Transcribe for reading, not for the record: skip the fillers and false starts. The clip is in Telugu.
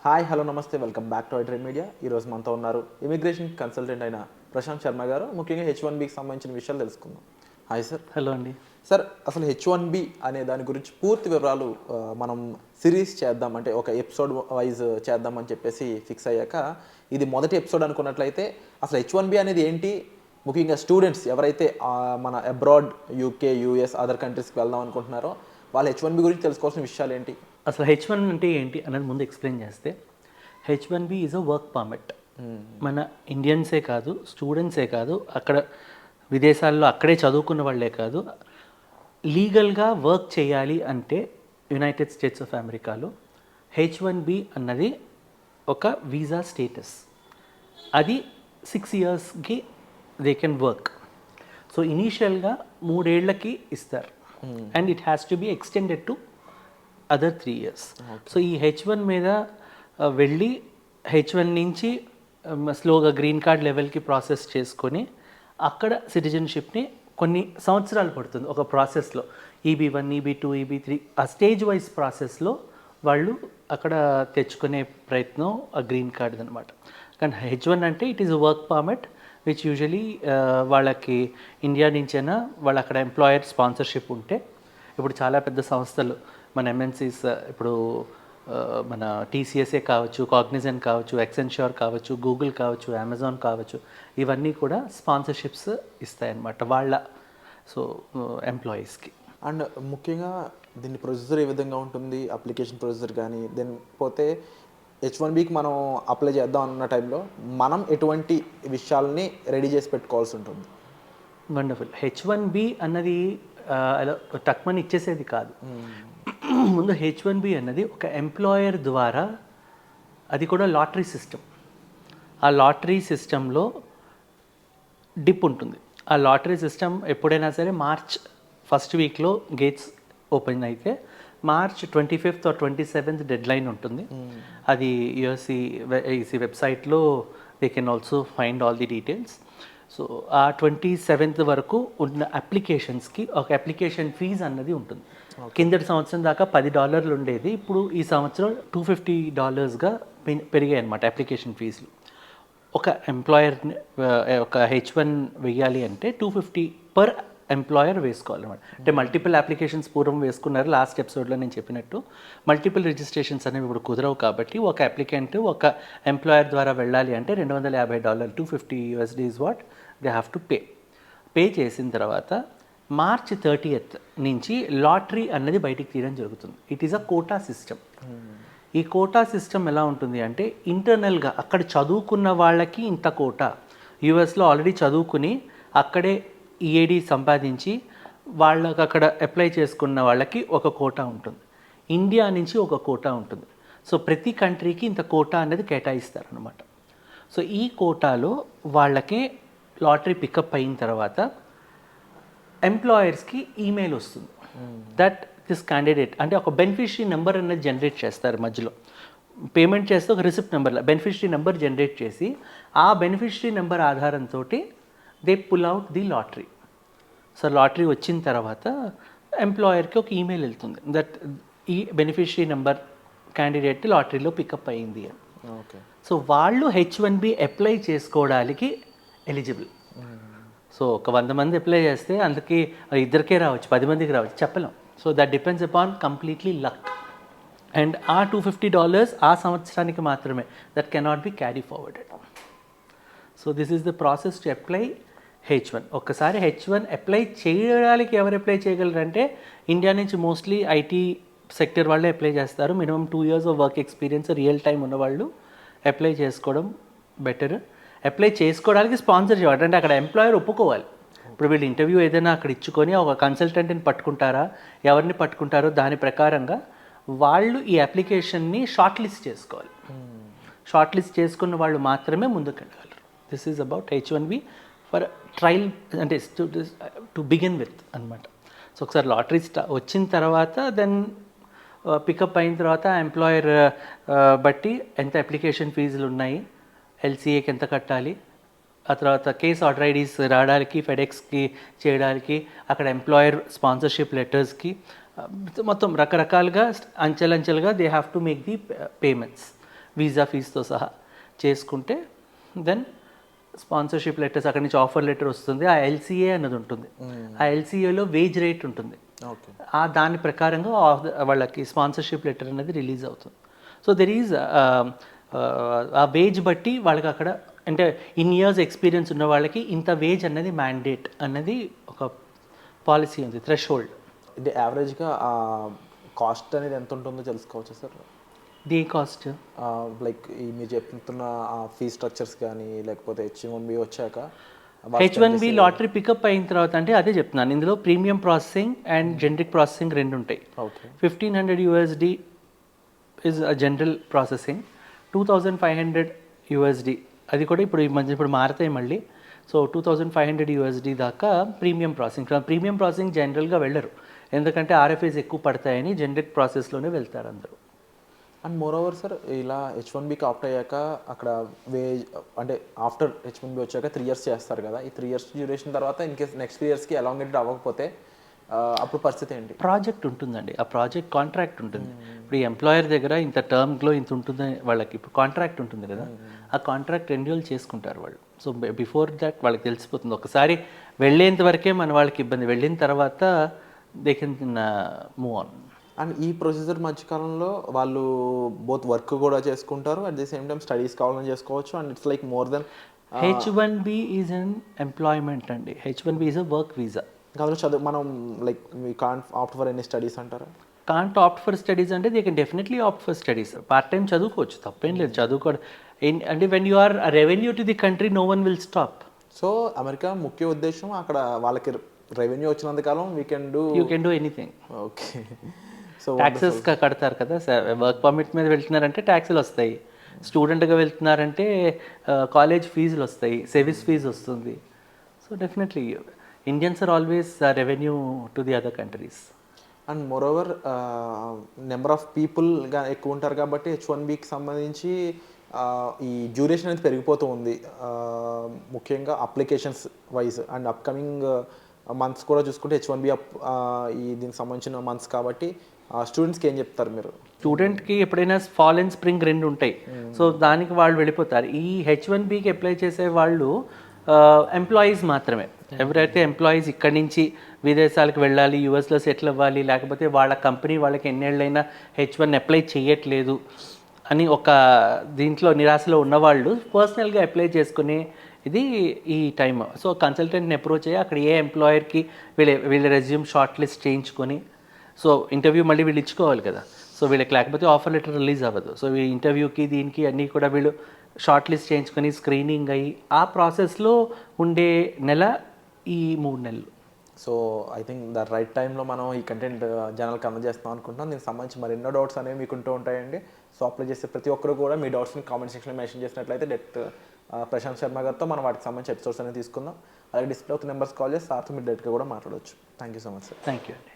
హాయ్ హలో నమస్తే welcome back to iDream media. ఈరోజు మనతో ఉన్నారు ఇమిగ్రేషన్ కన్సల్టెంట్ అయిన ప్రశాంత్ శర్మ గారు. ముఖ్యంగా H1Bకి సంబంధించిన విషయాలు తెలుసుకుందాం. Hi sir. హలో అండి. సార్, అసలు H1B అనే దాని గురించి పూర్తి వివరాలు మనం సిరీస్ చేద్దాం, అంటే ఒక ఎపిసోడ్ వైజ్ చేద్దామని చెప్పేసి ఫిక్స్ అయ్యాక ఇది మొదటి ఎపిసోడ్ అనుకున్నట్లయితే అసలు H1B అనేది ఏంటి, ముఖ్యంగా స్టూడెంట్స్ ఎవరైతే మన అబ్రాడ్ యూకే యూఎస్ అదర్ కంట్రీస్కి వెళ్దాం అనుకుంటున్నారో వాళ్ళు H1B గురించి తెలుసుకోవాల్సిన విషయాలు ఏంటి? అసలు H1 అంటే ఏంటి అనేది ముందు ఎక్స్ప్లెయిన్ చేస్తే, H1B is a work permit. మన ఇండియన్సే కాదు, స్టూడెంట్సే కాదు, అక్కడ విదేశాల్లో అక్కడే చదువుకున్న వాళ్ళే కాదు, లీగల్గా వర్క్ చేయాలి అంటే యునైటెడ్ స్టేట్స్ ఆఫ్ అమెరికాలో H1B అన్నది ఒక వీసా స్టేటస్. అది 6 ఇయర్స్కి దే కెన్ వర్క్. సో ఇనీషియల్గా 3 ఏళ్లకి ఇస్తారు and it has to be extended to other 3 years. So ఈ H1 మీద వెళ్ళి H1 నుంచి స్లోగా గ్రీన్ కార్డ్ లెవెల్కి ప్రాసెస్ చేసుకొని అక్కడ సిటిజన్షిప్ని కొన్ని సంవత్సరాలు పడుతుంది ఒక ప్రాసెస్లో. EB1, EB2, EB3 ఆ స్టేజ్ వైజ్ ప్రాసెస్లో వాళ్ళు అక్కడ తెచ్చుకునే ప్రయత్నం ఆ గ్రీన్ కార్డ్ అనమాట. కానీ H1 అంటే it is a work permit which usually వాళ్ళకి ఇండియా నుంచైనా వాళ్ళు అక్కడ ఎంప్లాయర్ స్పాన్సర్షిప్ ఉంటే, ఇప్పుడు చాలా పెద్ద సంస్థలు మన MNCs, ఇప్పుడు మన TCSA కావచ్చు, కాగ్నిజెంట్ కావచ్చు, ఎక్సెన్ష్యూర్ కావచ్చు, గూగుల్ కావచ్చు, అమెజాన్ కావచ్చు, ఇవన్నీ కూడా స్పాన్సర్షిప్స్ ఇస్తాయన్నమాట వాళ్ళ ఎంప్లాయీస్కి. అండ్ ముఖ్యంగా దీని ప్రొసీజర్ ఏ విధంగా ఉంటుంది, అప్లికేషన్ ప్రొసీజర్ కానీ, దెన్ పోతే H1Bకి మనం అప్లై చేద్దాం అన్న టైంలో మనం ఎటువంటి విషయాల్ని రెడీ చేసి పెట్టుకోవాల్సి ఉంటుంది? వండర్ఫుల్. H1B అన్నది అలా టక్మని ఇచ్చేసేది కాదు. ముందు H1B అన్నది ఒక ఎంప్లాయర్ ద్వారా, అది కూడా లాటరీ సిస్టమ్. ఆ లాటరీ సిస్టంలో డిప్ ఉంటుంది. ఆ లాటరీ సిస్టమ్ ఎప్పుడైనా సరే మార్చ్ ఫస్ట్ వీక్లో గేట్స్ ఓపెన్ అయితే March 25th or 27th dead line ఉంటుంది. అది యూఎస్సి వెబ్సైట్లో they can also find all the details. So ఆ 27th వరకు ఉన్న అప్లికేషన్స్కి ఒక అప్లికేషన్ ఫీజ్ అన్నది ఉంటుంది. కిందటి సంవత్సరం దాకా $10 ఉండేది, ఇప్పుడు ఈ సంవత్సరం $250గా పెరిగాయి అన్నమాట అప్లికేషన్ ఫీజులు. ఒక ఎంప్లాయర్ ఒక H1 వెయ్యాలి అంటే $250 పర్ ఎంప్లాయర్ వేసుకోవాలన్నమాట. అంటే మల్టిపుల్ అప్లికేషన్స్ పూర్వం వేసుకున్నారు. లాస్ట్ ఎపిసోడ్లో నేను చెప్పినట్టు మల్టిపుల్ రిజిస్ట్రేషన్స్ అనేవి ఇప్పుడు కుదరవు. కాబట్టి ఒక అప్లికెంట్ ఒక ఎంప్లాయర్ ద్వారా వెళ్ళాలి అంటే $250, $250 is what they have to pay చేసిన తర్వాత మార్చ్ 30th నుంచి లాటరీ అన్నది బయటికి తీయడం జరుగుతుంది. It is a quota system. ఈ కోటా సిస్టమ్ ఎలా ఉంటుంది అంటే, ఇంటర్నల్గా అక్కడ చదువుకున్న వాళ్ళకి ఇంత కోటా, యూఎస్లో ఆల్రెడీ చదువుకుని అక్కడే EAD సంపాదించి వాళ్ళకి అక్కడ అప్లై చేసుకున్న వాళ్ళకి ఒక కోటా ఉంటుంది. ఇండియా నుంచి ఒక కోటా ఉంటుంది. సో ప్రతి కంట్రీకి ఇంత కోటా అనేది కేటాయిస్తారనమాట. సో ఈ కోటాలో వాళ్ళకి లాటరీ పికప్ అయిన తర్వాత ఎంప్లాయర్స్కి ఈమెయిల్ వస్తుంది దట్ దిస్ క్యాండిడేట్, అంటే ఒక బెనిఫిషరీ నెంబర్ అనేది జనరేట్ చేస్తారు. మధ్యలో పేమెంట్ చేస్తే ఒక రిసిప్ట్ నెంబర్లో బెనిఫిషరీ నెంబర్ జనరేట్ చేసి ఆ బెనిఫిషరీ నెంబర్ ఆధారంతో they pull out the lottery. So lottery వచ్చిన తర్వాత ఎంప్లాయర్కి ఒక ఈమెయిల్ వెళ్తుంది దట్ ఈ బెనిఫిషరీ నెంబర్ క్యాండిడేట్ లాటరీలో పికప్ అయ్యింది అని. ఓకే. సో వాళ్ళు H1B అప్లై చేసుకోవడానికి ఎలిజిబుల్. సో ఒక 100 మంది అప్లై చేస్తే అందుకే ఇద్దరికే రావచ్చు, 10 మందికి రావచ్చు, చెప్పలేం. So that depends upon completely luck. And ఆ $250 ఆ సంవత్సరానికి మాత్రమే, that cannot be carry forwarded. So this is the process to apply H1. ఒక్కసారి H1 అప్లై చేయడానికి ఎవరు అప్లై చేయగలరంటే, ఇండియా నుంచి మోస్ట్లీ IT సెక్టర్ వాళ్ళే అప్లై చేస్తారు. Minimum 2 years of work experience real time ఉన్నవాళ్ళు అప్లై చేసుకోవడం బెటర్. అప్లై చేసుకోవడానికి స్పాన్సర్ చేయాలి అంటే అక్కడ ఎంప్లాయర్ ఒప్పుకోవాలి. ఇప్పుడు వీళ్ళు ఇంటర్వ్యూ ఏదైనా అక్కడ ఇచ్చుకొని ఒక కన్సల్టెంట్ని పట్టుకుంటారా, ఎవరిని పట్టుకుంటారో దాని ప్రకారంగా వాళ్ళు ఈ అప్లికేషన్ని షార్ట్ లిస్ట్ చేసుకోవాలి. షార్ట్ లిస్ట్ చేసుకున్న వాళ్ళు మాత్రమే ముందుకు వెళ్ళగలరు. This is about H1B for trial, అంటే టు బిగిన్ విత్ అనమాట. సో ఒకసారి లాటరీ వచ్చిన తర్వాత దెన్ పికప్ అయిన తర్వాత ఎంప్లాయర్ బట్టి ఎంత అప్లికేషన్ ఫీజులు ఉన్నాయి, LCAకి ఎంత కట్టాలి, ఆ తర్వాత కేస్ ఆర్డర్ ఐడీస్ రావడానికి, ఫెడెక్స్కి చేయడానికి, అక్కడ ఎంప్లాయర్ స్పాన్సర్షిప్ లెటర్స్కి, మొత్తం రకరకాలుగా అంచెలంచెలుగా they have to make the payments. Visa ఫీజుతో సహా చేసుకుంటే దెన్ స్పాన్సర్షిప్ లెటర్స్ అక్కడి నుంచి ఆఫర్ లెటర్ వస్తుంది. ఆ ఎల్సీఏ అన్నది ఉంటుంది. ఆ ఎల్సీఏలో వేజ్ రేట్ ఉంటుంది. ఓకే. దాని ప్రకారంగా వాళ్ళకి స్పాన్సర్షిప్ లెటర్ అనేది రిలీజ్ అవుతుంది. సో దెర్ ఈజ్ ఆ వేజ్ బట్టి వాళ్ళకి అక్కడ అంటే ఇన్ ఇయర్స్ ఎక్స్పీరియన్స్ ఉన్న వాళ్ళకి ఇంత వేజ్ అన్నది మ్యాండేట్ అన్నది ఒక పాలసీ ఉంది, థ్రెష్ హోల్డ్. అంటే యావరేజ్గా కాస్ట్ అనేది ఎంత ఉంటుందో తెలుసుకోవచ్చా సార్? దే కాస్ట్ లైక్ ఈ మీరు చెప్తున్న ఫీ స్ట్రక్చర్స్ కానీ లేకపోతే H1B వచ్చాక H1B లాటరీ పికప్ అయిన తర్వాత అంటే అదే చెప్తున్నాను, ఇందులో premium processing and generic processing రెండు ఉంటాయి. ఓకే. $1,500 ఇస్ జనరల్ ప్రాసెసింగ్, 2,500 అది కూడా ఇప్పుడు మారుతాయి మళ్ళీ. సో $2,500 దాకా ప్రీమియం ప్రాసెసింగ్. ప్రీమియం ప్రాసెసింగ్ జనరల్గా వెళ్ళరు, ఎందుకంటే RFIs ఎక్కువ పడతాయని జనరిక్ ప్రాసెస్లోనే వెళ్తారు అందరూ. అండ్ మోర్ ఓవర్ సార్, ఇలా H1Bకి ఆప్ట్ అయ్యాక అక్కడ వేజ్ అంటే ఆఫ్టర్ H1B వచ్చాక 3 years చేస్తారు కదా, ఈ 3 years డ్యూరేషన్ తర్వాత ఇన్ కేస్ నెక్స్ట్ 3 yearsకి అలాంగేటెడ్ అవ్వకపోతే అప్పుడు పరిస్థితి ఏంటి? ప్రాజెక్ట్ ఉంటుందండి, ఆ ప్రాజెక్ట్ కాంట్రాక్ట్ ఉంటుంది. ఇప్పుడు ఈ ఎంప్లాయర్ దగ్గర ఇంత టర్మ్లో ఇంత ఉంటుంది వాళ్ళకి, ఇప్పుడు కాంట్రాక్ట్ ఉంటుంది కదా, ఆ కాంట్రాక్ట్ రెన్యూవల్ చేసుకుంటారు వాళ్ళు. సో బిఫోర్ దట్ వాళ్ళకి తెలిసిపోతుంది. ఒకసారి వెళ్ళేంత వరకే మన వాళ్ళకి ఇబ్బంది, వెళ్ళిన తర్వాత they can move on. And ఈ ప్రొసీజర్ మధ్యకాలంలో వాళ్ళు బోత్ వర్క్ కూడా చేసుకుంటారు, at the same time studies కావాలని చేసుకోవచ్చు. And it's like more than H1B is an employment అండి. H1B is a work visa. కాబట్టి చదువు మనం like we can't opt for any studies అంటారా? కాంట్ ఆప్ట్ ఫర్ స్టడీస్ అంటే they can definitely opt for studies. Part time చదువుకోవచ్చు, తప్పేం లేదు, చదువుకోవడం. అంటే when you are revenue to the country no one will stop. So America ముఖ్య ఉద్దేశం అక్కడ వాళ్ళకి రెవెన్యూ వచ్చినంత కాలం you can do anything. Okay. So taxes కడతారు కదా, వర్క్ పర్మిట్ మీద వెళ్తున్నారంటే ట్యాక్సులు వస్తాయి, స్టూడెంట్గా వెళ్తున్నారంటే కాలేజ్ ఫీజులు వస్తాయి, సర్వీస్ ఫీజు వస్తుంది. So definitely Indians are always revenue to the other countries. And moreover number of పీపుల్గా ఎక్కువ ఉంటారు కాబట్టి H1Bకి సంబంధించి ఈ డ్యూరేషన్ అనేది పెరిగిపోతూ ఉంది, ముఖ్యంగా applications wise. And upcoming months కూడా చూసుకుంటే H1B ఈ దీనికి సంబంధించిన మంత్స్ కాబట్టి స్టూడెంట్స్కి ఏం చెప్తారు మీరు? స్టూడెంట్కి ఎప్పుడైనా ఫాల్ అండ్ స్ప్రింగ్ రెండు ఉంటాయి, సో దానికి వాళ్ళు వెళ్ళిపోతారు. ఈ H1Bకి అప్లై చేసే వాళ్ళు ఎంప్లాయీస్ మాత్రమే. ఎవరైతే ఎంప్లాయీస్ ఇక్కడి నుంచి విదేశాలకు వెళ్ళాలి, యూఎస్లో సెటిల్ అవ్వాలి, లేకపోతే వాళ్ళ కంపెనీ వాళ్ళకి ఎన్నేళ్ళైనా H1 అప్లై చేయట్లేదు అని ఒక దీంట్లో నిరాశలో ఉన్నవాళ్ళు పర్సనల్గా అప్లై చేసుకునే ఇది ఈ టైమ్. సో కన్సల్టెంట్ని అప్రోచ్ అయ్యి అక్కడ ఏ ఎంప్లాయర్కి వీళ్ళ రెజ్యూమ్ షార్ట్ లిస్ట్ చేయించుకొని, సో ఇంటర్వ్యూ మళ్ళీ వీళ్ళు ఇచ్చుకోవాలి కదా, సో వీళ్ళకి లేకపోతే ఆఫర్ లెటర్ రిలీజ్ అవ్వదు. సో ఈ ఇంటర్వ్యూకి దీనికి అన్నీ కూడా వీళ్ళు షార్ట్ లిస్ట్ చేయించుకొని స్క్రీనింగ్ అయ్యి ఆ ప్రాసెస్లో ఉండే నెల ఈ 3 నెలలు. So I think the right టైంలో మనం ఈ కంటెంట్ జనాలకు అందజేస్తాం అనుకుంటున్నాం. దీనికి సంబంధించి మరెన్నో డౌట్స్ అనేవి మీకు ఉంటూ ఉంటాయండి. సో అప్లై చేసే ప్రతి ఒక్కరు కూడా మీ డౌట్స్ని కామెంట్ సెక్షన్లో మెన్షన్ చేసినట్లయితే డైరెక్ట్ ప్రశాంత్ శర్మ గారితో మనం వాటికి సంబంధించి ఎపిసోడ్స్ అనేది తీసుకుందాం. అలాగే డిస్ప్లే అవుతున్న నెంబర్స్ కాల్ చేసి సార్తో మీరు డైరెక్ట్గా కూడా మాట్లాడవచ్చు. Thank you so much sir. Thank you అండి.